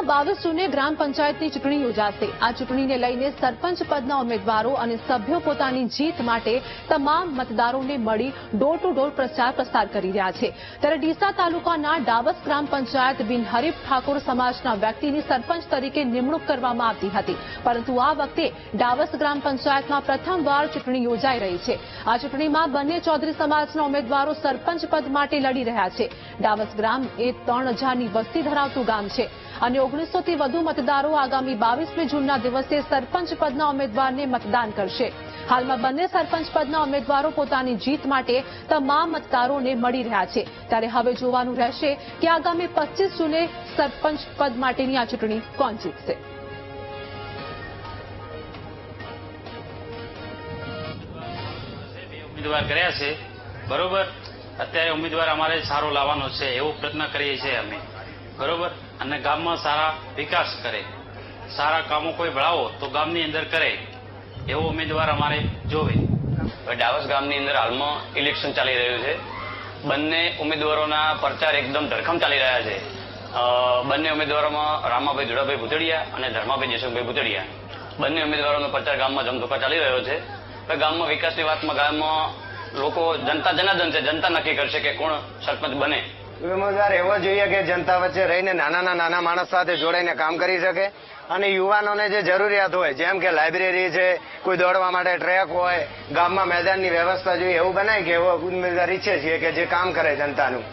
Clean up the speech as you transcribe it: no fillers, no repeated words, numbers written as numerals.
22 જૂને ગ્રામ પંચાયતની ચૂંટણી યોજાશે। આ ચૂંટણીને લઈને સરપંચ પદના ઉમેદવારો અને સભ્યો પોતાની જીત માટે તમામ મતદારોને મળી ડોર ટુ ડોર પ્રચાર પ્રસાર કરી રહ્યા છે। ત્યારે ડીસા તાલુકાના ડાવસ ગ્રામ પંચાયત બિનહરીફ ઠાકોર સમાજના વ્યક્તિની સરપંચ તરીકે નિમણૂક કરવામાં આવતી હતી, પરંતુ આ વખતે ડાવસ ગ્રામ પંચાયતમાં પ્રથમવાર ચૂંટણી યોજાઈ રહી છે। આ ચૂંટણીમાં બંને ચૌધરી સમાજના ઉમેદવારો સરપંચ પદ માટે લડી રહ્યા છે। ડાવસ ગ્રામ એ 3000ની વસ્તી ધરાવતું ગામ છે અને 1900 થી વધુ મતદારો આગામી 22મી જૂનના દિવસે સરપંચ પદના ઉમેદવારને મતદાન કરશે। હાલમાં બંને સરપંચ પદના ઉમેદવારો પોતાની જીત માટે તમામ મતદારોને મળી રહ્યા છે। ત્યારે હવે જોવાનું રહેશે કે આગામી 25 જૂને સરપંચ પદ માટેની આ ચૂંટણી કોણ જીતશે। ઉમેદવાર કર્યા છે, બરોબર। અત્યારે ઉમેદવાર અમારે સારો લાવવાનો છે એવો પ્રયત્ન કરીએ છીએ અમે, બરોબર। અને ગામમાં સારા વિકાસ કરે, સારા કામો કોઈ ભણાવો તો ગામની અંદર કરે એવો ઉમેદવાર અમારે જોવે। ડાવસ ગામની અંદર હાલમાં ઇલેક્શન ચાલી રહ્યું છે। બંને ઉમેદવારોના પ્રચાર એકદમ ધરખમ ચાલી રહ્યા છે। બંને ઉમેદવારોમાં રામાભાઈ ધુડાભાઈ ભૂતડિયા અને ધર્માભાઈ જયસુખભાઈ ભૂતડિયા, બંને ઉમેદવારોનો પ્રચાર ગામમાં ધમધોકા ચાલી રહ્યો છે। ગામમાં વિકાસની વાતમાં ગામમાં લોકો જનતા જનાર્દન છે, જનતા નક્કી કરશે કે કોણ સરપંચ બને। ઉમેદવાર એવો જોઈએ કે જનતા વચ્ચે રહીને નાના માણસ સાથે જોડાઈને કામ કરી શકે અને યુવાનોને જે જરૂરિયાત હોય, જેમ કે લાઇબ્રેરી છે, કોઈ દોડવા માટે ટ્રેક હોય, ગામમાં મેદાનની વ્યવસ્થા જોઈએ, એવું બનાય કે એવો ઉમેદવાર ઈચ્છે છીએ કે જે કામ કરે જનતાનું।